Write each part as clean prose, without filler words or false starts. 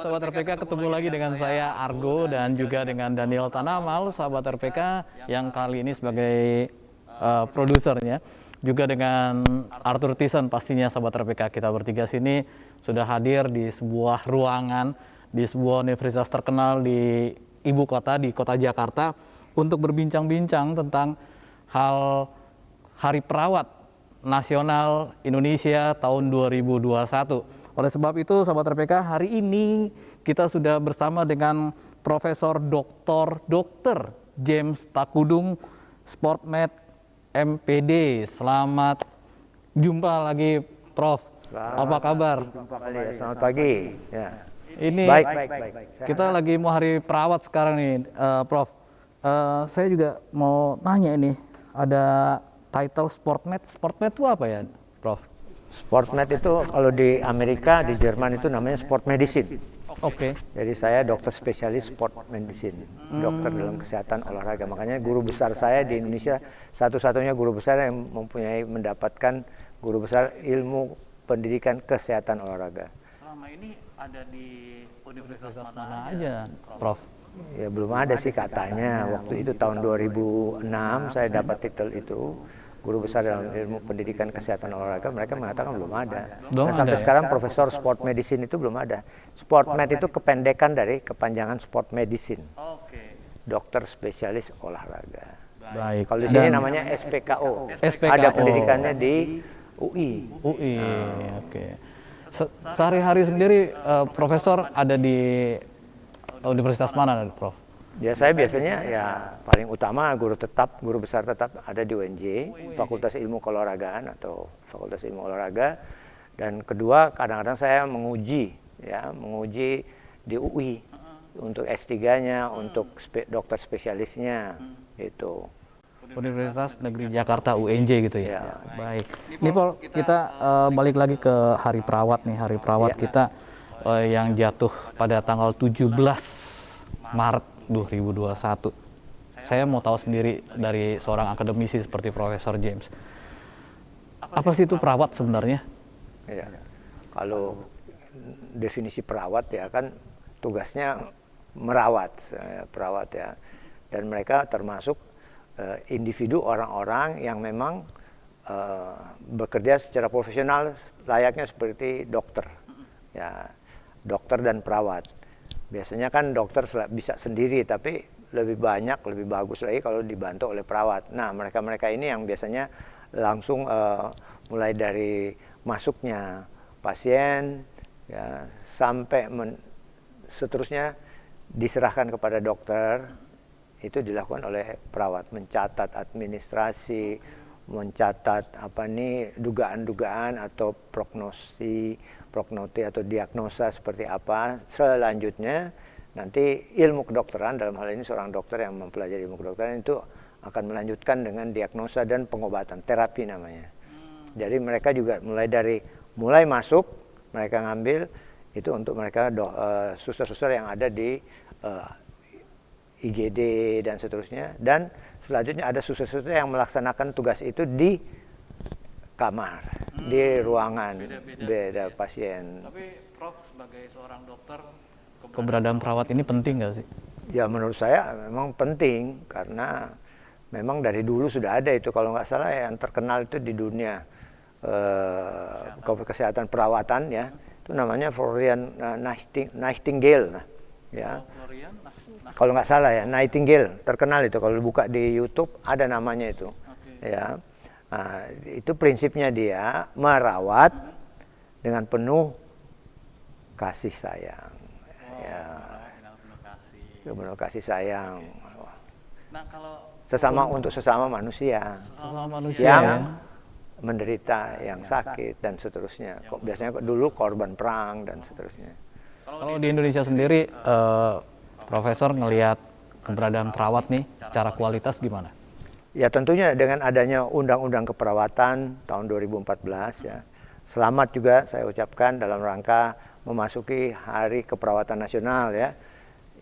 sahabat RPK, ketemu lagi dengan saya Argo dan juga dengan Daniel Tanamal, sahabat RPK yang kali ini sebagai produsernya. Juga dengan Arthur Tison pastinya sahabat RPK. Kita bertiga sini sudah hadir di sebuah ruangan di sebuah universitas terkenal di ibu kota, di kota Jakarta, untuk berbincang-bincang tentang hal Hari Perawat Nasional Indonesia tahun 2021. Oleh sebab itu, sahabat RPK, hari ini kita sudah bersama dengan Profesor Dr. James Takudung, Sportmed MPD. Selamat jumpa lagi, Prof. Apa kabar? Selamat pagi. Ya. Ini baik. Kita lagi mau Hari Perawat sekarang nih, Prof. Saya juga mau nanya ini, ada title Sportmed. Sportmed itu apa ya, Prof? Sportmed itu kalau di Amerika, di Jerman itu namanya sport medicine. Oke. Jadi saya dokter spesialis sport medicine, dokter dalam kesehatan olahraga. Makanya guru besar saya di Indonesia satu-satunya guru besar yang mendapatkan guru besar ilmu pendidikan kesehatan olahraga. Selama ini ada di universitas mana aja, Prof? Ya belum ada sih katanya. Waktu itu tahun 2006 saya dapat titel itu. Guru besar dalam ilmu pendidikan kesehatan olahraga, mereka mengatakan belum ada. Dan sampai sekarang profesor sport medicine itu belum ada. Sportmed itu kependekan dari kepanjangan sport medicine. Dokter spesialis olahraga. Baik. Kalau di sini namanya SPKO. Ada pendidikannya di UI. Oke. Sehari-hari sendiri profesor ada di universitas mana, Prof? Ya saya biasanya ya paling utama guru besar tetap ada di UNJ, Fakultas Ilmu Keolahragaan atau Fakultas Ilmu Olahraga. Dan kedua kadang-kadang saya menguji di UI untuk S3-nya, untuk dokter spesialisnya itu. Universitas Negeri Jakarta UNJ gitu ya. Baik. Ini Paul, kita balik lagi ke Hari Perawat nih. Hari Perawat kita yang jatuh pada tanggal 17 Maret 2021. Saya mau tahu sendiri dari seorang akademisi seperti Profesor James. Apa sih itu perawat sebenarnya? Ya. Kalau definisi perawat ya kan tugasnya merawat, perawat ya. Dan mereka termasuk individu orang-orang yang memang bekerja secara profesional layaknya seperti dokter. Ya, dokter dan perawat. Biasanya kan dokter bisa sendiri, tapi lebih bagus lagi kalau dibantu oleh perawat. Nah, mereka-mereka ini yang biasanya langsung mulai dari masuknya pasien ya, sampai seterusnya diserahkan kepada dokter, itu dilakukan oleh perawat, mencatat administrasi, mencatat dugaan-dugaan atau prognosi atau diagnosa seperti apa. Selanjutnya nanti ilmu kedokteran, dalam hal ini seorang dokter yang mempelajari ilmu kedokteran itu akan melanjutkan dengan diagnosa dan pengobatan, terapi namanya. Jadi mereka juga mulai masuk, mereka ngambil itu untuk mereka suster-suster yang ada di IGD dan seterusnya, dan selanjutnya ada suster-suster yang melaksanakan tugas itu di kamar, di ruangan beda pasien. Tapi Prof, sebagai seorang dokter, keberadaan perawat ini penting nggak sih? Ya menurut saya memang penting, karena memang dari dulu sudah ada itu. Kalau nggak salah yang terkenal itu di dunia kesehatan perawatan ya, itu namanya Florian Nightingale. Ya. Kalau nggak salah ya, Nightingale terkenal itu. Kalau buka di YouTube ada namanya itu. Ya. Nah, itu prinsipnya dia merawat dengan penuh kasih sayang. Penuh kasih sayang. Nah, kalau untuk sesama manusia yang menderita, yang sakit dan seterusnya. Biasanya dulu korban perang dan seterusnya. Kalau di Indonesia sendiri, Profesor ngelihat keberadaan perawat nih secara kualitas gimana? Ya tentunya dengan adanya Undang-Undang Keperawatan tahun 2014 ya. Selamat juga saya ucapkan dalam rangka memasuki Hari Keperawatan Nasional ya.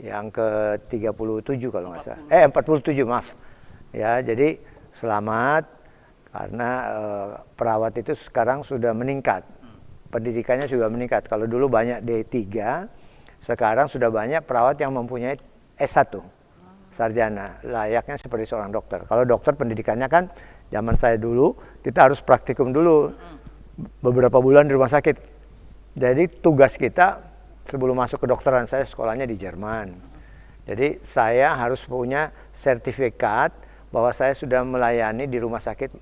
Yang ke-37 kalau nggak salah. 47 maaf. Ya, jadi selamat karena perawat itu sekarang sudah meningkat. Pendidikannya sudah meningkat. Kalau dulu banyak D3, Sekarang sudah banyak perawat yang mempunyai S1, sarjana, layaknya seperti seorang dokter. Kalau dokter pendidikannya kan, zaman saya dulu, kita harus praktikum dulu, beberapa bulan di rumah sakit. Jadi tugas kita, sebelum masuk ke dokteran, saya sekolahnya di Jerman. Jadi saya harus punya sertifikat bahwa saya sudah melayani di rumah sakit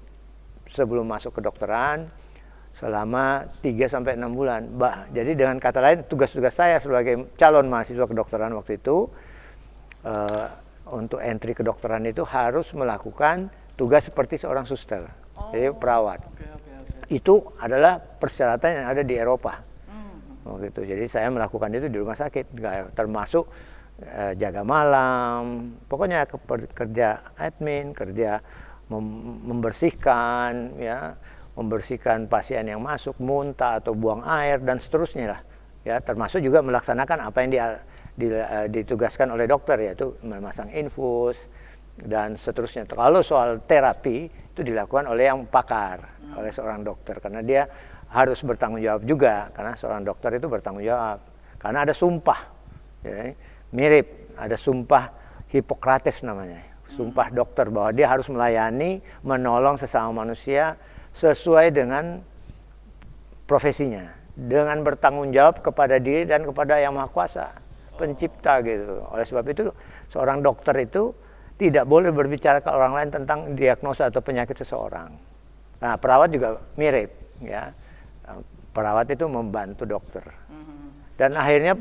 sebelum masuk ke dokteran, selama 3-6 bulan. Jadi dengan kata lain, tugas-tugas saya sebagai calon mahasiswa kedokteran waktu itu, untuk entry kedokteran itu harus melakukan tugas seperti seorang suster, jadi perawat. Itu adalah persyaratan yang ada di Eropa. Gitu. Jadi saya melakukan itu di rumah sakit, termasuk jaga malam, pokoknya kerja admin, kerja membersihkan, ya, membersihkan pasien yang masuk, muntah atau buang air dan seterusnya lah, ya, termasuk juga melaksanakan apa yang ditugaskan oleh dokter, yaitu memasang infus dan seterusnya. Kalau soal terapi itu dilakukan oleh yang pakar, oleh seorang dokter, karena dia harus bertanggung jawab juga, karena seorang dokter itu bertanggung jawab, karena ada sumpah, ya, mirip ada sumpah Hippocrates namanya, sumpah dokter, bahwa dia harus melayani, menolong sesama manusia sesuai dengan profesinya, dengan bertanggung jawab kepada diri dan kepada Yang Maha Kuasa, pencipta gitu. Oleh sebab itu, seorang dokter itu tidak boleh berbicara ke orang lain tentang diagnosa atau penyakit seseorang. Nah, perawat juga mirip, ya. Perawat itu membantu dokter. Dan akhirnya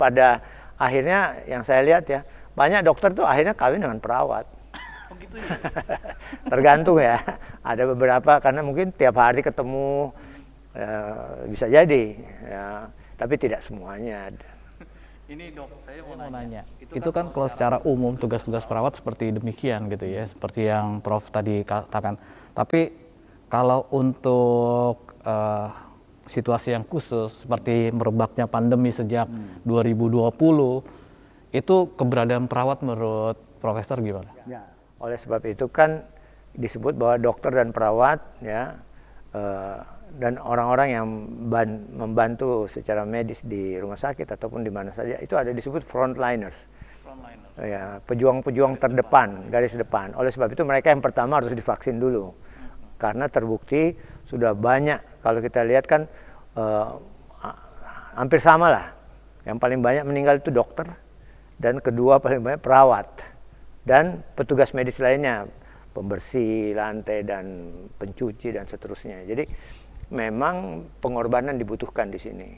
yang saya lihat, ya, banyak dokter tuh akhirnya kawin dengan perawat. Oh gitu ya? Tergantung, ya. Ada beberapa karena mungkin tiap hari ketemu, bisa jadi, ya. Tapi tidak semuanya. Ini dok, saya Mau nanya, itu kan kalau secara umum tugas-tugas perawat seperti demikian gitu ya, seperti yang Prof tadi katakan. Tapi kalau untuk situasi yang khusus seperti merebaknya pandemi sejak 2020, itu keberadaan perawat menurut Profesor gimana? Ya. Oleh sebab itu kan disebut bahwa dokter dan perawat, ya, dan orang-orang yang membantu secara medis di rumah sakit ataupun di mana saja, itu ada disebut frontliners. Ya, pejuang-pejuang terdepan, garis depan. Oleh sebab itu mereka yang pertama harus divaksin dulu. Karena terbukti sudah banyak, kalau kita lihat kan hampir sama lah. Yang paling banyak meninggal itu dokter, dan kedua paling banyak perawat. Dan petugas medis lainnya, pembersih lantai dan pencuci dan seterusnya. Jadi memang pengorbanan dibutuhkan di sini.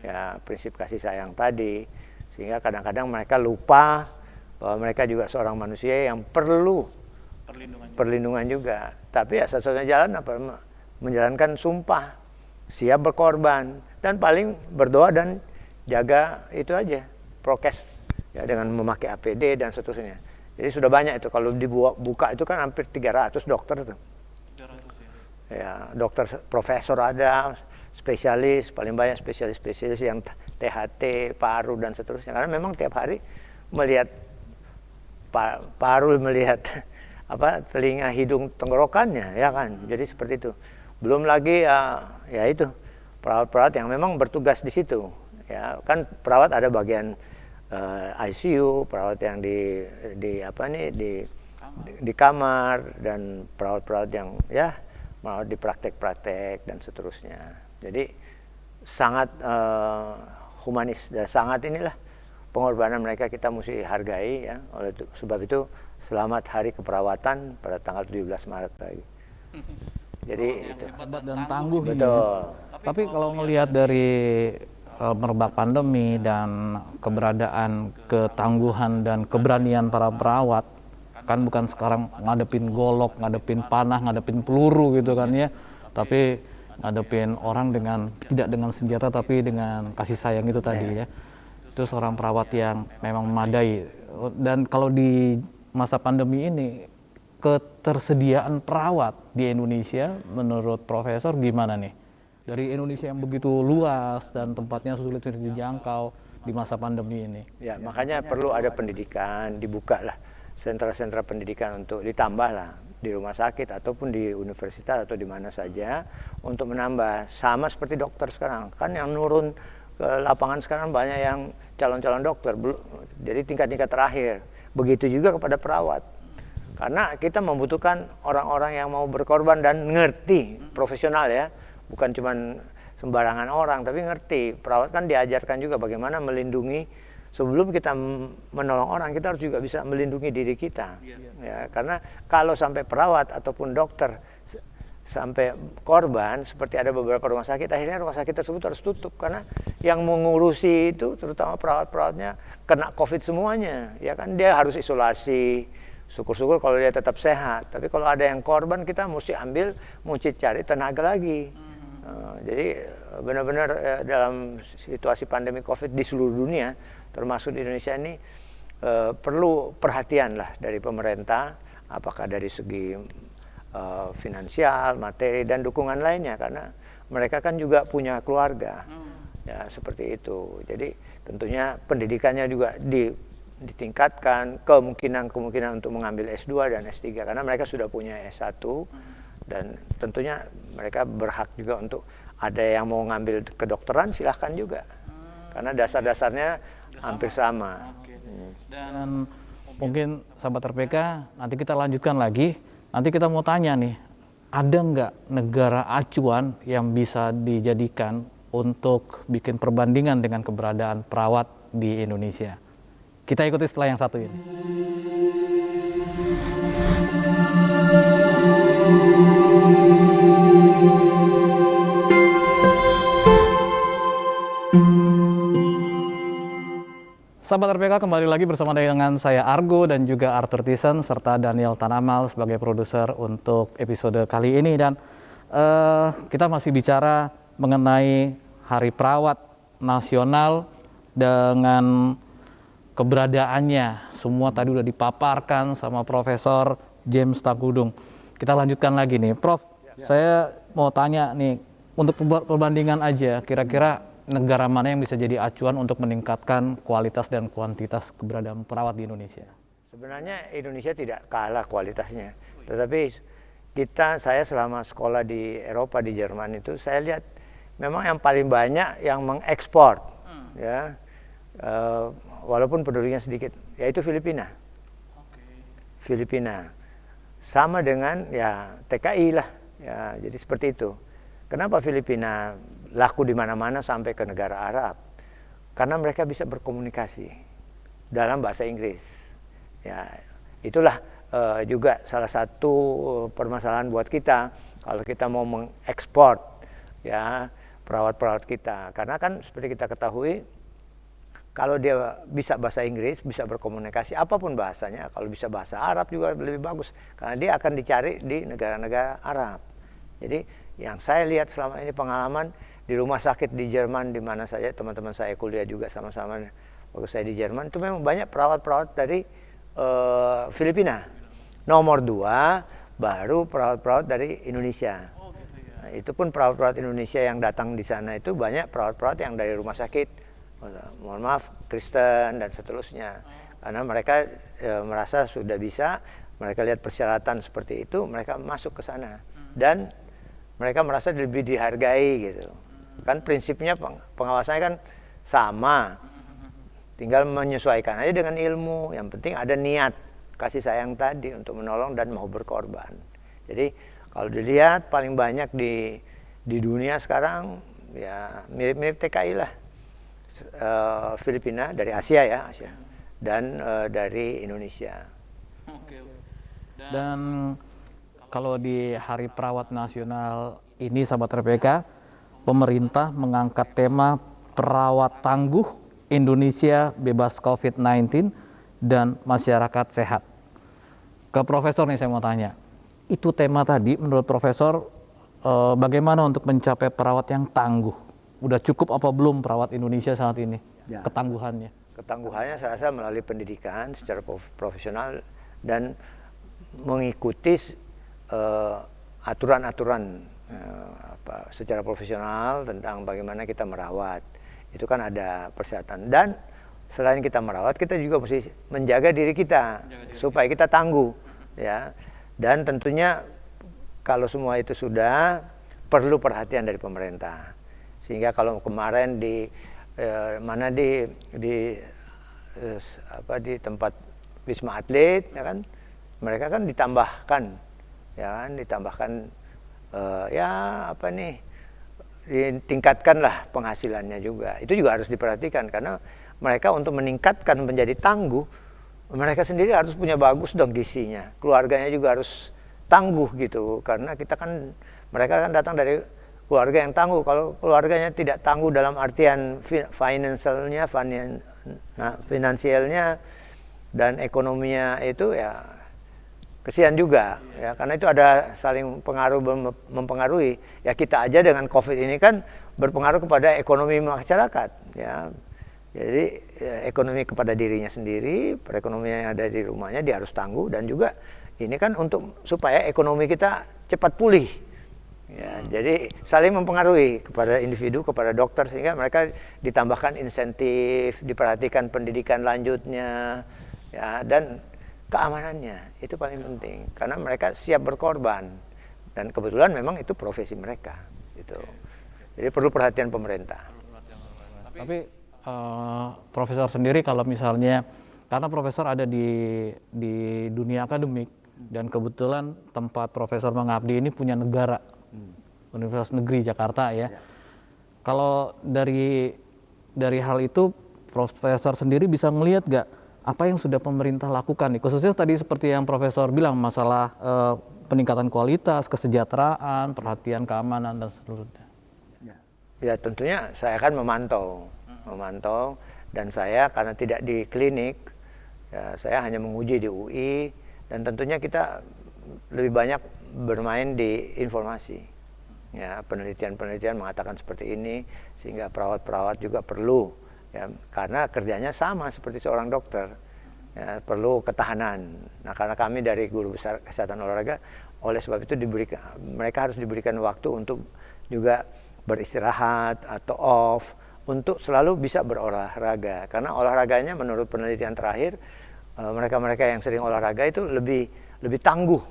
Ya, prinsip kasih sayang tadi, sehingga kadang-kadang mereka lupa bahwa mereka juga seorang manusia yang perlu perlindungan juga. Tapi ya satu-satunya jalan apa? Menjalankan sumpah, siap berkorban, dan paling berdoa dan jaga itu aja, prokes, ya, dengan memakai APD dan seterusnya. Jadi sudah banyak itu, kalau dibuka itu kan hampir 300 dokter tuh. 300 ya. Ya, dokter profesor ada, spesialis, paling banyak spesialis-spesialis yang THT, paru dan seterusnya. Karena memang tiap hari melihat paru, melihat telinga, hidung, tenggorokannya, ya kan. Jadi seperti itu. Belum lagi ya itu perawat-perawat yang memang bertugas di situ. Ya, kan perawat ada bagian ICU, perawat yang di kamar, dan perawat-perawat yang ya merawat di praktek-praktek dan seterusnya. Jadi sangat humanis dan sangat inilah pengorbanan mereka kita mesti hargai, ya. Oleh sebab itu selamat Hari Keperawatan pada tanggal 17 Maret lagi. Jadi itu Hebat dan tangguh. betul. Tapi kalau ngelihat dari merebak pandemi dan keberadaan, ketangguhan dan keberanian para perawat, kan bukan sekarang ngadepin golok, ngadepin panah, ngadepin peluru gitu kan ya, tapi ngadepin orang tidak dengan senjata tapi dengan kasih sayang itu tadi, ya. Itu seorang perawat yang memang memadai. Dan kalau di masa pandemi ini, ketersediaan perawat di Indonesia menurut Profesor gimana nih? Dari Indonesia yang begitu luas dan tempatnya sulit dijangkau di masa pandemi ini. Ya, makanya perlu ada pendidikan, dibukalah sentra-sentra pendidikan untuk ditambahlah di rumah sakit ataupun di universitas atau di mana saja untuk menambah. Sama seperti dokter sekarang, kan yang nurun ke lapangan sekarang banyak yang calon-calon dokter, jadi tingkat-tingkat terakhir. Begitu juga kepada perawat. Karena kita membutuhkan orang-orang yang mau berkorban dan ngerti, profesional ya. Bukan cuman sembarangan orang, tapi ngerti. Perawat kan diajarkan juga bagaimana melindungi. Sebelum kita menolong orang, kita harus juga bisa melindungi diri kita. Ya, karena kalau sampai perawat ataupun dokter sampai korban, seperti ada beberapa rumah sakit, akhirnya rumah sakit tersebut harus tutup karena yang mengurusi itu, terutama perawat-perawatnya, kena COVID semuanya. Ya kan, dia harus isolasi. Syukur-syukur kalau dia tetap sehat. Tapi kalau ada yang korban, kita mesti cari tenaga lagi. Jadi benar-benar dalam situasi pandemi COVID di seluruh dunia, termasuk di Indonesia ini, perlu perhatian lah dari pemerintah, apakah dari segi finansial, materi, dan dukungan lainnya, karena mereka kan juga punya keluarga, ya seperti itu. Jadi tentunya pendidikannya juga ditingkatkan, kemungkinan untuk mengambil S2 dan S3, karena mereka sudah punya S1, dan tentunya mereka berhak juga untuk ada yang mau ngambil kedokteran, silahkan juga, karena dasar-dasarnya hampir sama. Dan mungkin sahabat RPK, nanti kita lanjutkan lagi. Nanti kita mau tanya nih, ada nggak negara acuan yang bisa dijadikan untuk bikin perbandingan dengan keberadaan perawat di Indonesia? Kita ikuti setelah yang satu ini. Sahabat RPK, kembali lagi bersama dengan saya Argo dan juga Arthur Tison serta Daniel Tanamal sebagai produser untuk episode kali ini. Dan kita masih bicara mengenai Hari Perawat Nasional dengan keberadaannya. Semua tadi udah dipaparkan sama Profesor James Takudung. Kita lanjutkan lagi nih, Prof. Saya mau tanya nih, untuk perbandingan aja, kira-kira negara mana yang bisa jadi acuan untuk meningkatkan kualitas dan kuantitas keberadaan perawat di Indonesia? Sebenarnya Indonesia tidak kalah kualitasnya, tetapi saya selama sekolah di Eropa, di Jerman itu, saya lihat memang yang paling banyak yang mengekspor, ya, walaupun penduduknya sedikit, yaitu Filipina. Filipina sama dengan ya TKI lah, ya, jadi seperti itu. Kenapa Filipina laku di mana-mana sampai ke negara Arab? Karena mereka bisa berkomunikasi dalam bahasa Inggris. Ya, itulah juga salah satu permasalahan buat kita kalau kita mau mengekspor ya perawat-perawat kita. Karena kan seperti kita ketahui, kalau dia bisa bahasa Inggris, bisa berkomunikasi apapun bahasanya, kalau bisa bahasa Arab juga lebih bagus, karena dia akan dicari di negara-negara Arab. Jadi yang saya lihat selama ini pengalaman di rumah sakit di Jerman, di mana saja teman-teman saya kuliah juga sama-sama waktu saya di Jerman, itu memang banyak perawat-perawat dari Filipina. Nomor 2 baru perawat-perawat dari Indonesia. Nah, itu pun perawat-perawat Indonesia yang datang di sana itu banyak perawat-perawat yang dari rumah sakit, mohon maaf, Kristen dan seterusnya. Karena mereka merasa sudah bisa, mereka lihat persyaratan seperti itu, mereka masuk ke sana. Dan mereka merasa lebih dihargai gitu. Kan prinsipnya pengawasannya kan sama. Tinggal menyesuaikan aja dengan ilmu. Yang penting ada niat kasih sayang tadi untuk menolong dan mau berkorban. Jadi kalau dilihat paling banyak di dunia sekarang ya mirip-mirip TKI lah. Filipina dari Asia ya, Asia. Dan dari Indonesia. Dan kalau di Hari Perawat Nasional ini, sahabat RPK, pemerintah mengangkat tema Perawat Tangguh, Indonesia Bebas COVID-19 dan Masyarakat Sehat. Ke Profesor nih saya mau tanya, itu tema tadi menurut Profesor bagaimana untuk mencapai perawat yang tangguh? Udah cukup apa belum perawat Indonesia saat ini, ya, ketangguhannya? Ketangguhannya saya rasa melalui pendidikan secara profesional dan mengikuti aturan-aturan secara profesional tentang bagaimana kita merawat. Itu kan ada persyaratan. Dan selain kita merawat, kita juga mesti menjaga diri kita supaya kita tangguh, ya. Dan tentunya kalau semua itu sudah perlu perhatian dari pemerintah. Sehingga kalau kemarin di mana di tempat Wisma Atlet, ya kan, mereka kan ditambahkan, ya kan, ditingkatkanlah penghasilannya juga. Itu juga harus diperhatikan karena mereka untuk meningkatkan menjadi tangguh, mereka sendiri harus punya bagus dong gizinya, keluarganya juga harus tangguh gitu, karena mereka kan datang dari keluarga yang tangguh. Kalau keluarganya tidak tangguh dalam artian finansialnya dan ekonominya itu, ya kesian juga ya, karena itu ada saling mempengaruhi. Ya kita aja dengan COVID ini kan berpengaruh kepada ekonomi masyarakat ya. Jadi ekonomi kepada dirinya sendiri, perekonomian yang ada di rumahnya dia harus tangguh, dan juga ini kan supaya ekonomi kita cepat pulih. Ya, jadi saling mempengaruhi kepada individu, kepada dokter, sehingga mereka ditambahkan insentif, diperhatikan pendidikan lanjutnya, ya, dan keamanannya itu paling penting karena mereka siap berkorban dan kebetulan memang itu profesi mereka, gitu. Jadi perlu perhatian pemerintah. Tapi Profesor sendiri kalau misalnya, karena Profesor ada di dunia akademik dan kebetulan tempat Profesor mengabdi ini punya negara. Universitas Negeri Jakarta ya. Kalau dari hal itu Profesor sendiri bisa melihat gak apa yang sudah pemerintah lakukan nih, khususnya tadi seperti yang Profesor bilang masalah peningkatan kualitas, kesejahteraan, perhatian keamanan dan seterusnya. Ya tentunya saya akan memantau, dan saya karena tidak di klinik, ya, saya hanya menguji di UI, dan tentunya kita lebih banyak bermain di informasi. Ya, penelitian mengatakan seperti ini, sehingga perawat-perawat juga perlu, ya, karena kerjanya sama seperti seorang dokter, ya, perlu ketahanan. Nah, karena kami dari Guru Besar Kesehatan Olahraga, oleh sebab itu mereka harus diberikan waktu untuk juga beristirahat atau off, untuk selalu bisa berolahraga. Karena olahraganya menurut penelitian terakhir, mereka-mereka yang sering olahraga itu lebih tangguh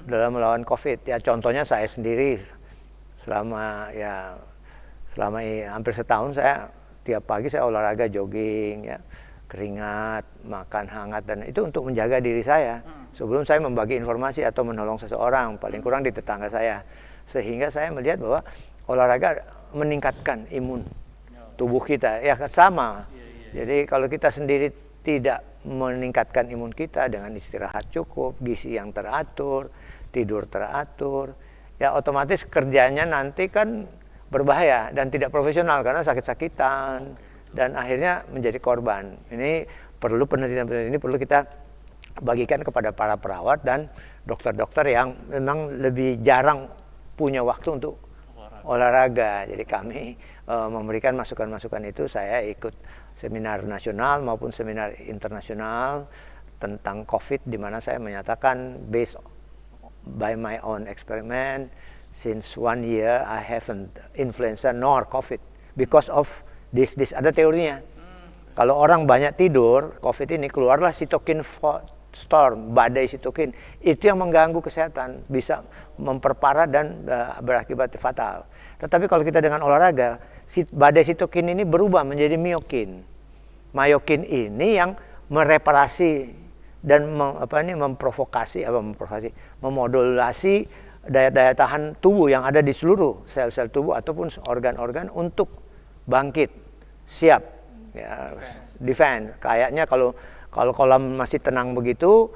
dalam melawan COVID. Ya, contohnya saya sendiri, selama hampir setahun saya tiap pagi saya olahraga, jogging, ya, keringat, makan hangat, dan itu untuk menjaga diri saya sebelum saya membagi informasi atau menolong seseorang, paling kurang di tetangga saya. Sehingga saya melihat bahwa olahraga meningkatkan imun tubuh kita, ya sama. Jadi kalau kita sendiri tidak meningkatkan imun kita dengan istirahat cukup, gizi yang teratur, tidur teratur, ya otomatis kerjanya nanti kan berbahaya dan tidak profesional karena sakit-sakitan dan akhirnya menjadi korban. Ini perlu penelitian ini perlu kita bagikan kepada para perawat dan dokter-dokter yang memang lebih jarang punya waktu untuk olahraga. Jadi kami memberikan masukan-masukan itu. Saya ikut seminar nasional maupun seminar internasional tentang COVID, di mana saya menyatakan based by my own experiment, since 1 year I haven't influenza nor COVID because of this. Ada teorinya. Kalau orang banyak tidur, COVID ini keluarlah cytokine storm, badai sitokin. Itu yang mengganggu kesehatan, bisa memperparah dan berakibat fatal. Tetapi kalau kita dengan olahraga, badai sitokin ini berubah menjadi myokin. Myokin ini yang mereparasi dan memodulasi daya tahan tubuh yang ada di seluruh sel-sel tubuh ataupun organ-organ untuk bangkit, siap, ya, defense. Kayaknya kalau kolam masih tenang begitu,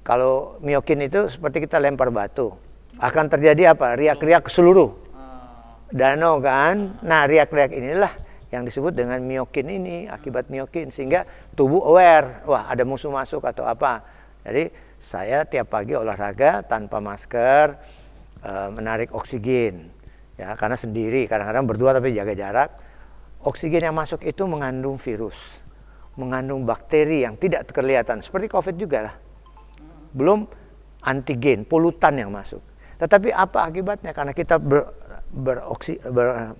kalau myokin itu seperti kita lempar batu, akan terjadi apa? Riak-riak ke seluruh danau kan. Nah, riak-riak inilah yang disebut dengan myokin ini, akibat myokin, sehingga tubuh aware, wah ada musuh masuk atau apa. Jadi saya tiap pagi olahraga tanpa masker, menarik oksigen, ya, karena sendiri, kadang-kadang berdua tapi jaga jarak. Oksigen yang masuk itu mengandung virus, mengandung bakteri yang tidak kelihatan, seperti COVID juga lah. Belum antigen, polutan yang masuk. Tetapi apa akibatnya? Karena kita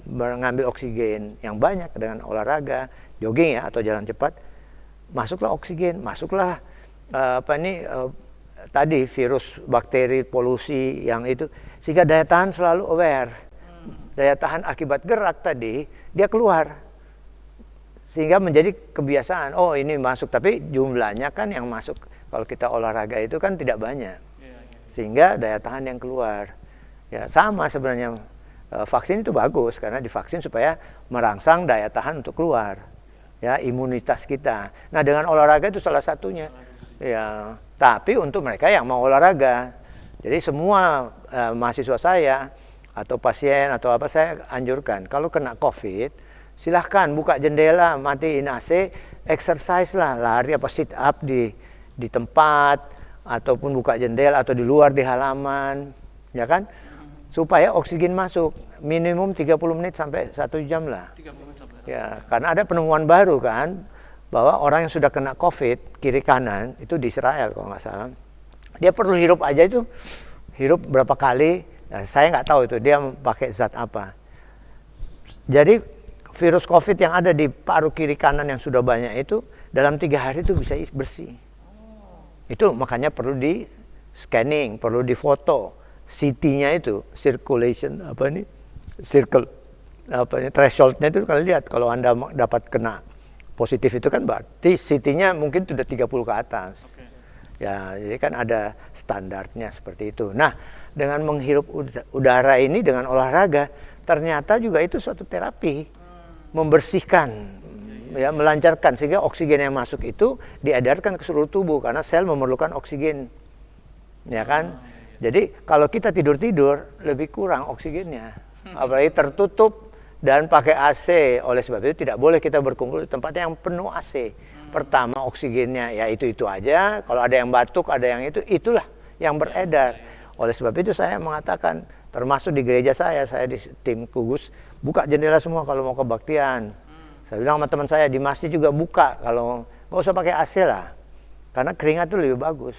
mengambil oksigen yang banyak dengan olahraga, jogging ya, atau jalan cepat, masuklah oksigen, masuklah tadi virus, bakteri, polusi yang itu, sehingga daya tahan selalu aware. Daya tahan akibat gerak tadi dia keluar, Sehingga menjadi kebiasaan, oh ini masuk, tapi jumlahnya kan yang masuk kalau kita olahraga itu kan tidak banyak. Sehingga daya tahan yang keluar. Ya, sama sebenarnya vaksin itu bagus karena divaksin supaya merangsang daya tahan untuk keluar. Ya, imunitas kita. Nah, dengan olahraga itu salah satunya. Ya, tapi untuk mereka yang mau olahraga. Jadi semua mahasiswa saya atau pasien atau apa saya anjurkan kalau kena COVID, silahkan buka jendela, matiin AC, exercise lah, lari apa sit up di tempat, ataupun buka jendela atau di luar di halaman, ya kan? Supaya oksigen masuk, minimum 30 menit sampai 1 jam lah. 30 menit sampai. Ya, karena ada penemuan baru kan, bahwa orang yang sudah kena COVID, kiri kanan, itu di Israel kalau nggak salah, dia perlu hirup aja itu, hirup berapa kali, nah, saya nggak tahu itu, dia pakai zat apa. Jadi virus COVID yang ada di paru kiri kanan yang sudah banyak itu dalam 3 hari itu bisa bersih. Itu makanya perlu di scanning, perlu difoto. CT-nya itu circulation apa ini? Circle apa ini threshold-nya itu kalian lihat kalau Anda dapat kena positif itu kan berarti CT-nya mungkin sudah 30 ke atas. Oke. Ya, jadi kan ada standarnya seperti itu. Nah, dengan menghirup udara ini dengan olahraga ternyata juga itu suatu terapi. Membersihkan, ya, melancarkan sehingga oksigen yang masuk itu diedarkan ke seluruh tubuh karena sel memerlukan oksigen, ya kan? Jadi kalau kita tidur lebih kurang oksigennya, apalagi tertutup dan pakai AC. Oleh sebab itu tidak boleh kita berkumpul di tempat yang penuh AC. Pertama oksigennya ya itu aja. Kalau ada yang batuk, ada yang itulah yang beredar. Oleh sebab itu saya mengatakan, termasuk di gereja saya di tim Kugus, buka jendela semua kalau mau kebaktian. Saya bilang sama teman saya di masjid juga buka, kalau nggak usah pakai AC lah, karena keringat itu lebih bagus.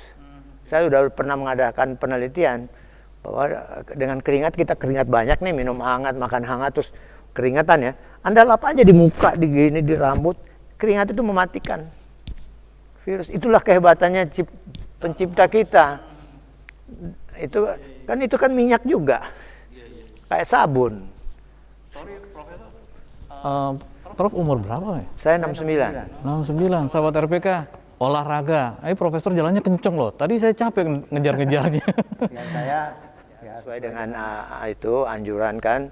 Saya sudah pernah mengadakan penelitian bahwa dengan keringat kita keringat banyak nih, minum hangat, makan hangat, terus keringatan ya. Anda lap aja di muka, di gini, di rambut, keringat itu mematikan virus. Itulah kehebatannya pencipta kita. Itu kan minyak juga, kayak sabun. Sorry, Profesor. Prof umur berapa ya? Saya 69. 69, sahabat RPK, olahraga. Profesor jalannya kenceng loh. Tadi saya capek ngejar-ngejarnya. Ya, saya sesuai dengan itu anjuran kan,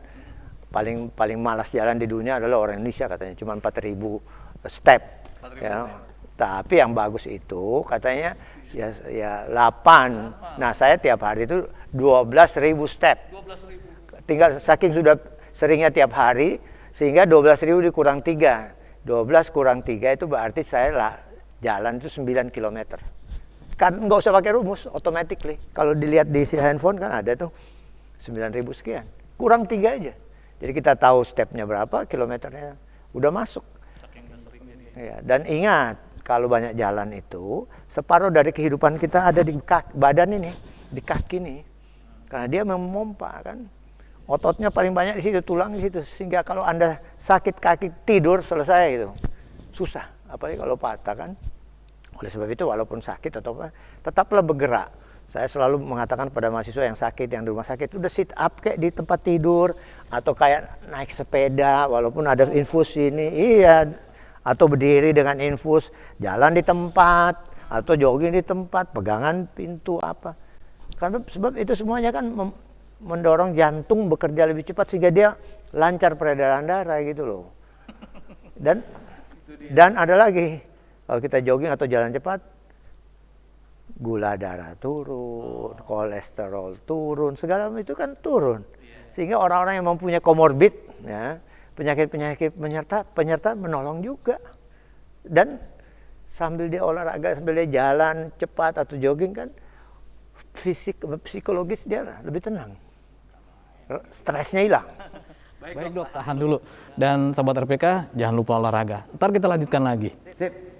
paling malas jalan di dunia adalah orang Indonesia katanya, cuma 4.000 step. 4.000 Ya. Tapi yang bagus itu katanya ya 8. Nah, saya tiap hari itu 12.000 step. 12.000. Tinggal saking sudah seringnya tiap hari sehingga 12.000 dikurang 3. 12 kurang 3 itu berarti saya jalan itu 9 km. Kan nggak usah pakai rumus, automatically. Kalau dilihat di handphone kan ada tuh 9.000 sekian. Kurang 3 aja. Jadi kita tahu stepnya berapa, kilometernya udah masuk. Saking nggak seringnya dia. Ya, dan ingat, kalau banyak jalan itu, separuh dari kehidupan kita ada di badan ini, di kaki nih. Karena dia memompa kan. Ototnya paling banyak di situ, tulang di situ. Sehingga kalau Anda sakit kaki, tidur, selesai gitu. Susah, apalagi kalau patah kan. Oleh sebab itu walaupun sakit atau apa, tetaplah bergerak. Saya selalu mengatakan pada mahasiswa yang sakit, yang di rumah sakit, udah sit up kayak di tempat tidur. Atau kayak naik sepeda, walaupun ada infus ini. Iya, atau berdiri dengan infus, jalan di tempat, atau jogging di tempat, pegangan pintu apa. Karena sebab itu semuanya kan mendorong jantung bekerja lebih cepat sehingga dia lancar peredaran darah gitu loh. Dan ada lagi, kalau kita jogging atau jalan cepat, gula darah turun, kolesterol turun, segala macam itu kan turun. Sehingga orang-orang yang mempunyai komorbid, ya, penyakit-penyakit penyerta menolong juga. Dan sambil dia olahraga, sambil dia jalan cepat atau jogging kan, psikologis dia lebih tenang. Stresnya hilang. Baik dok, tahan dulu. Dan sahabat RPK, jangan lupa olahraga. Ntar kita lanjutkan lagi. Sip.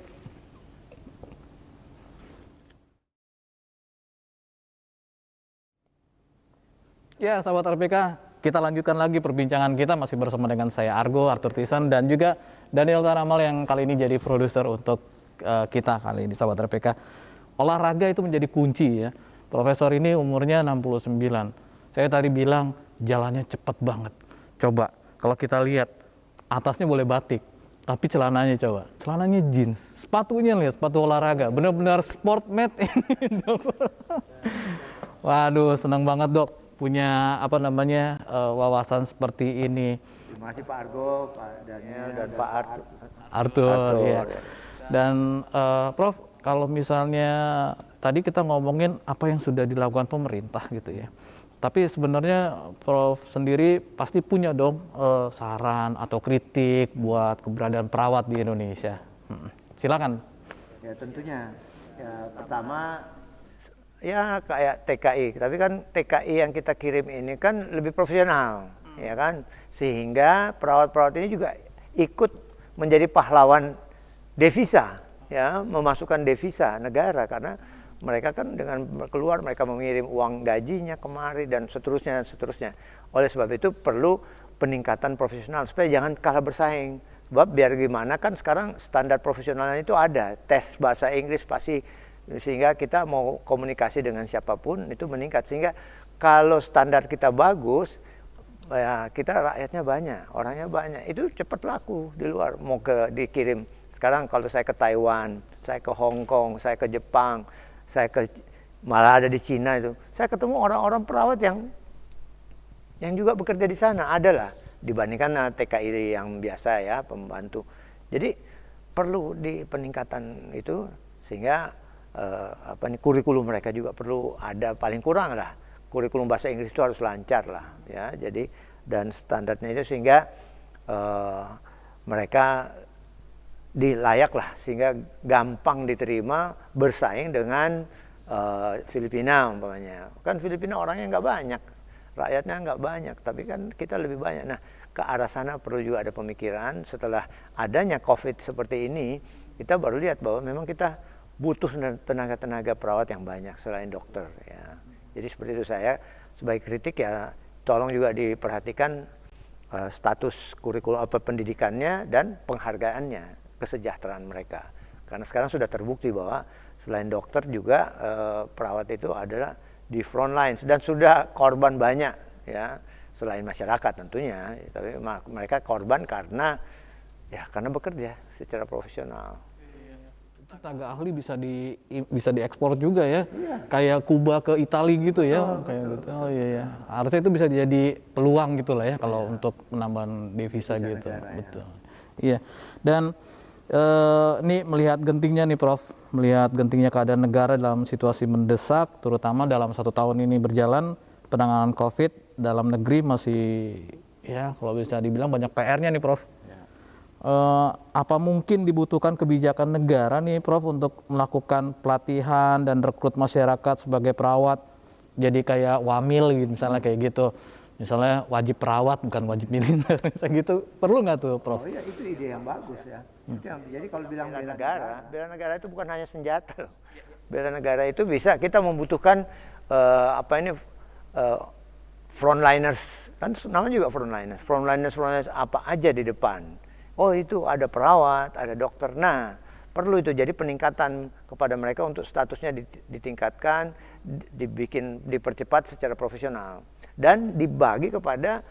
Ya sahabat RPK, kita lanjutkan lagi perbincangan kita masih bersama dengan saya Argo, Arthur Tison, dan juga Daniel Tanamal yang kali ini jadi produser untuk kita kali ini sahabat RPK. Olahraga itu menjadi kunci ya. Profesor ini umurnya 69. Saya tadi bilang jalannya cepat banget. Coba kalau kita lihat atasnya boleh batik, tapi celananya coba, celananya jeans, sepatunya lihat, sepatu olahraga, benar-benar sport made ini dokter. Waduh, senang banget dok punya apa namanya wawasan seperti ini. Terima kasih Pak Argo, Pak Daniel, dan Pak Arthur, ya. Dan Prof, kalau misalnya tadi kita ngomongin apa yang sudah dilakukan pemerintah gitu ya. Tapi sebenarnya Prof sendiri pasti punya dong saran atau kritik buat keberadaan perawat di Indonesia. Silakan. Ya tentunya. Ya, pertama ya kayak TKI, tapi kan TKI yang kita kirim ini kan lebih profesional, ya kan, sehingga perawat-perawat ini juga ikut menjadi pahlawan devisa, ya, memasukkan devisa negara karena mereka kan dengan keluar mereka mengirim uang gajinya kemari dan seterusnya dan seterusnya. Oleh sebab itu perlu peningkatan profesional supaya jangan kalah bersaing. Sebab biar gimana kan sekarang standar profesionalnya itu ada, tes bahasa Inggris pasti, sehingga kita mau komunikasi dengan siapapun itu meningkat, sehingga kalau standar kita bagus ya kita rakyatnya banyak, orangnya banyak, itu cepat laku di luar. Mau dikirim sekarang kalau saya ke Taiwan, saya ke Hong Kong, saya ke Jepang, saya malah ada di Cina itu, saya ketemu orang-orang perawat yang juga bekerja di sana, adalah dibandingkan TKI yang biasa ya, pembantu. Jadi perlu di peningkatan itu sehingga kurikulum mereka juga perlu ada, paling kurang lah kurikulum bahasa Inggris itu harus lancar lah ya. Jadi dan standarnya itu sehingga mereka dilayak lah, sehingga gampang diterima bersaing dengan Filipina umpamanya. Kan Filipina orangnya nggak banyak, rakyatnya nggak banyak, tapi kan kita lebih banyak. Nah, ke arah sana perlu juga ada pemikiran. Setelah adanya COVID seperti ini, kita baru lihat bahwa memang kita butuh tenaga-tenaga perawat yang banyak selain dokter ya. Jadi seperti itu, saya sebagai kritik ya tolong juga diperhatikan status kurikulum pendidikannya dan penghargaannya, kesejahteraan mereka. Karena sekarang sudah terbukti bahwa selain dokter juga perawat itu adalah di front lines dan sudah korban banyak ya, selain masyarakat tentunya, tapi mereka korban karena bekerja secara profesional. Tenaga ahli bisa diekspor juga ya, kayak Kuba ke Italia gitu ya, kayak gitu. Oh iya ya, harusnya itu bisa jadi peluang gitu lah ya kalau untuk menambah devisa gitu, betul. Iya, dan ini melihat gentingnya nih Prof, melihat gentingnya keadaan negara dalam situasi mendesak, terutama dalam 1 tahun ini berjalan penanganan COVID dalam negeri masih ya kalau bisa dibilang banyak PR-nya nih Prof. Apa mungkin dibutuhkan kebijakan negara nih Prof untuk melakukan pelatihan dan rekrut masyarakat sebagai perawat, jadi kayak wamil gitu misalnya, kayak gitu misalnya wajib perawat bukan wajib militer gitu, perlu nggak tuh Prof? Oh iya, itu ide yang bagus ya. Jadi kalau bilang bela negara itu bukan hanya senjata loh. Bela negara itu bisa kita membutuhkan frontliners, kan namanya juga frontliners apa aja di depan. Oh itu ada perawat, ada dokter. Nah perlu itu jadi peningkatan kepada mereka untuk statusnya ditingkatkan, dipercepat secara profesional dan dibagi kepada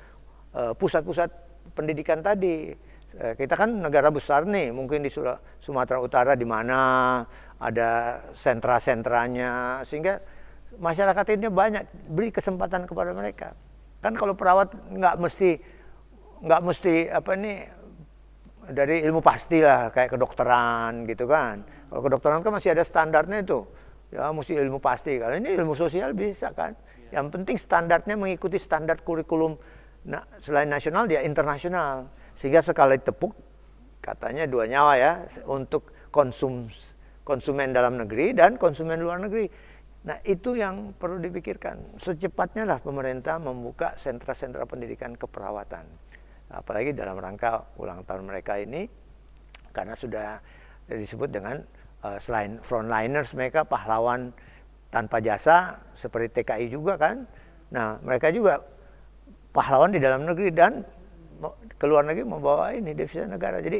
pusat-pusat pendidikan tadi. Kita kan negara besar nih, mungkin di Sumatera Utara di mana ada sentra-sentranya, sehingga masyarakat ini banyak, beri kesempatan kepada mereka. Kan kalau perawat nggak mesti dari ilmu pasti lah kayak kedokteran gitu kan. Kalau kedokteran kan masih ada standarnya itu, ya mesti ilmu pasti. Kalau ini ilmu sosial bisa kan. Yang penting standarnya mengikuti standar kurikulum selain nasional dia internasional, sehingga sekali tepuk katanya 2 nyawa ya, untuk konsumen dalam negeri dan konsumen luar negeri. Nah itu yang perlu dipikirkan. Secepatnya lah pemerintah membuka sentra-sentra pendidikan keperawatan, apalagi dalam rangka ulang tahun mereka ini, karena sudah disebut dengan selain frontliners mereka pahlawan tanpa jasa seperti TKI juga kan. Nah mereka juga pahlawan di dalam negeri dan ke luar negeri membawa ini devisa negara. Jadi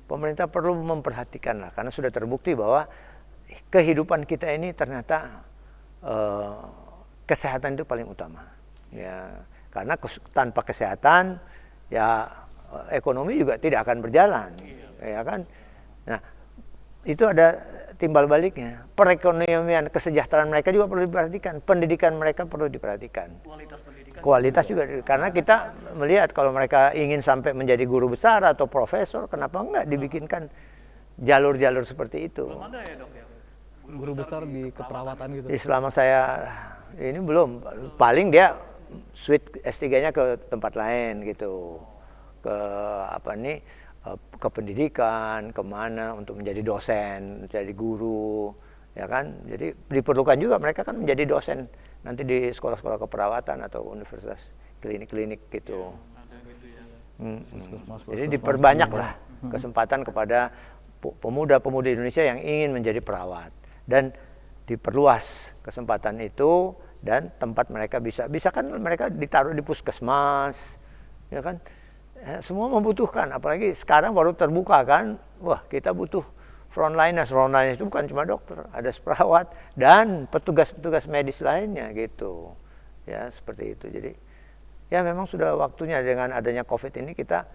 pemerintah perlu memperhatikan lah, karena sudah terbukti bahwa kehidupan kita ini ternyata kesehatan itu paling utama ya. Karena tanpa kesehatan ya ekonomi juga tidak akan berjalan. ya kan. Nah, itu ada timbal baliknya. Perekonomian, kesejahteraan mereka juga perlu diperhatikan, pendidikan mereka perlu diperhatikan. Kualitas pendidikan. Kualitas juga, karena kita melihat kalau mereka ingin sampai menjadi guru besar atau profesor, kenapa enggak dibikinkan jalur-jalur seperti itu. Belum ada ya dok ya? Guru besar di keperawatan gitu. Selama saya ini belum, paling dia switch S3-nya ke tempat lain gitu, ke apa nih, ke pendidikan, kemana untuk menjadi dosen, menjadi guru, ya kan. Jadi diperlukan juga mereka kan menjadi dosen nanti di sekolah-sekolah keperawatan atau universitas, klinik-klinik gitu. Ada gitu ya. Jadi diperbanyaklah kesempatan kepada pemuda-pemudi Indonesia yang ingin menjadi perawat, dan diperluas kesempatan itu, dan tempat mereka bisa kan mereka ditaruh di puskesmas, ya kan. Semua membutuhkan, apalagi sekarang baru terbuka kan. Wah, kita butuh frontliners itu bukan cuma dokter, ada perawat dan petugas-petugas medis lainnya gitu. Ya, seperti itu. Jadi ya memang sudah waktunya dengan adanya COVID ini kita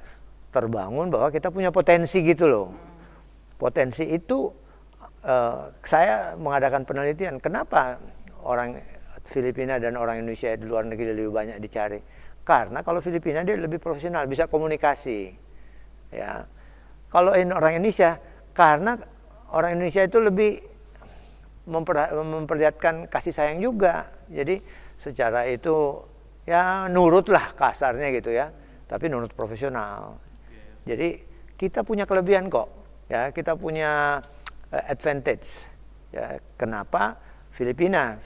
terbangun bahwa kita punya potensi gitu loh. Potensi itu, saya mengadakan penelitian, kenapa orang Filipina dan orang Indonesia di luar negeri lebih banyak dicari. Karena kalau Filipina dia lebih profesional, bisa komunikasi. Ya. Kalau orang Indonesia, karena orang Indonesia itu lebih memperlihatkan kasih sayang juga. Jadi secara itu ya nurutlah kasarnya gitu ya, tapi nurut profesional. Jadi kita punya kelebihan kok. Ya, kita punya advantage. Ya, kenapa? Filipina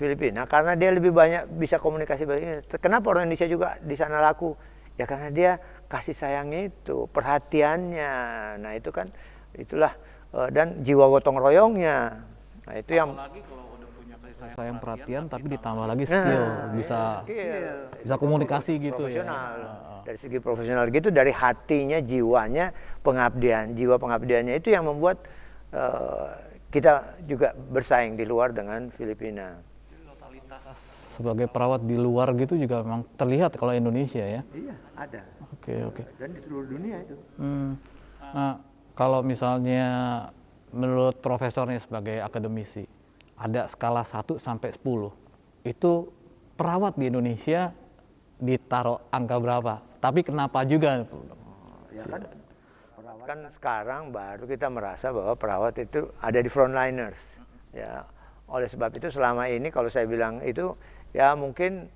karena dia lebih banyak bisa komunikasi. Kenapa orang Indonesia juga di sana laku? Ya karena dia kasih sayangnya itu, perhatiannya. Nah itu kan, itulah, dan jiwa gotong royongnya. Nah itu yang. Apalagi kalau udah punya kasih Sayang perhatian tapi ditambah lagi skill, bisa komunikasi gitu ya. Dari segi profesional gitu, dari hatinya, jiwanya, pengabdian, jiwa pengabdiannya itu yang membuat kita juga bersaing di luar dengan Filipina. Sebagai perawat di luar gitu juga memang terlihat kalau Indonesia ya. Iya, ada. Oke. Dan di seluruh dunia itu. Nah, kalau misalnya menurut profesornya sebagai akademisi, ada skala 1 sampai 10. Itu perawat di Indonesia ditaruh angka berapa? Tapi kenapa juga? Ya kan sekarang baru kita merasa bahwa perawat itu ada di frontliners. Ya, oleh sebab itu selama ini kalau saya bilang itu ya mungkin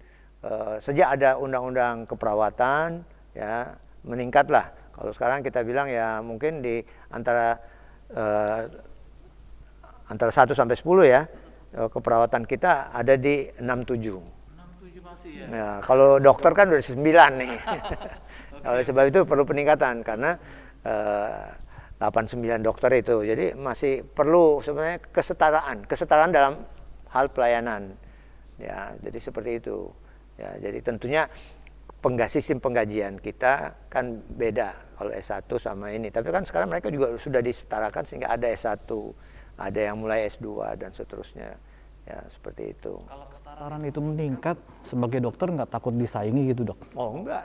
sejak ada undang-undang keperawatan ya meningkatlah. Kalau sekarang kita bilang ya mungkin di antara 1 sampai 10 ya, keperawatan kita ada di 67. 67 masih ya. Nah, kalau dokter kan udah 9 nih. Oleh sebab itu perlu peningkatan karena 8-9 dokter itu. Jadi masih perlu sebenarnya kesetaraan dalam hal pelayanan. Ya, jadi seperti itu. Ya, jadi tentunya sistem penggajian kita kan beda kalau S1 sama ini. Tapi kan sekarang mereka juga sudah disetarakan sehingga ada S1, ada yang mulai S2 dan seterusnya. Ya, seperti itu. Kalau kesetaraan itu meningkat, sebagai dokter nggak takut disaingi gitu, Dok? Oh, enggak.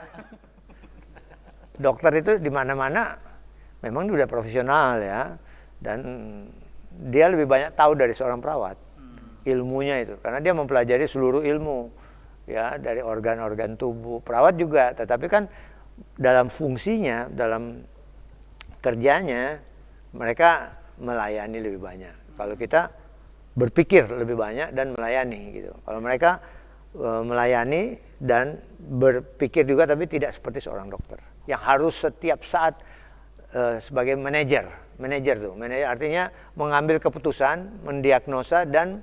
Dokter itu di mana-mana memang dia udah profesional ya, dan dia lebih banyak tahu dari seorang perawat ilmunya itu, karena dia mempelajari seluruh ilmu ya dari organ-organ tubuh. Perawat juga, tetapi kan dalam fungsinya, dalam kerjanya mereka melayani lebih banyak. Kalau kita berpikir lebih banyak dan melayani gitu. Kalau mereka melayani dan berpikir juga, tapi tidak seperti seorang dokter yang harus setiap saat sebagai manajer artinya mengambil keputusan, mendiagnosa dan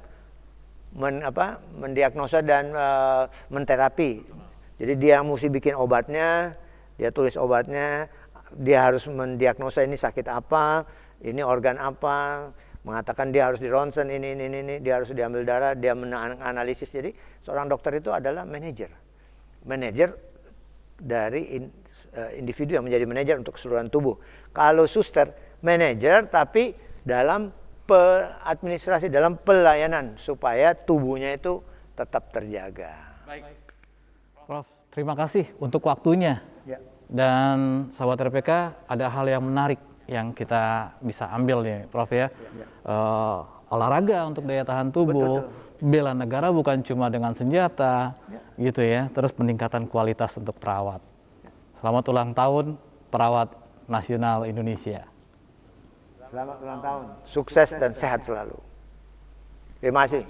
menterapi. Jadi dia mesti bikin obatnya, dia tulis obatnya, dia harus mendiagnosa ini sakit apa, ini organ apa, mengatakan dia harus di ronsen ini, dia harus diambil darah, dia menganalisis. Jadi seorang dokter itu adalah manajer dari individu yang menjadi manajer untuk keseluruhan tubuh. Kalau suster, manajer tapi dalam administrasi, dalam pelayanan supaya tubuhnya itu tetap terjaga. Baik. Prof, terima kasih untuk waktunya. Ya. Dan sahabat RPK, ada hal yang menarik yang kita bisa ambil nih, Prof ya. Olahraga untuk daya tahan tubuh, bela negara bukan cuma dengan senjata, gitu ya. Terus peningkatan kualitas untuk perawat. Selamat ulang tahun Perawat Nasional Indonesia. Selamat ulang tahun. Sukses dan sehat selalu. Terima kasih.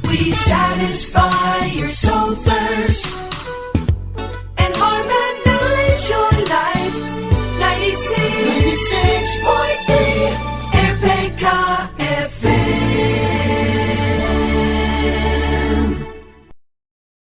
We satisfy your soul.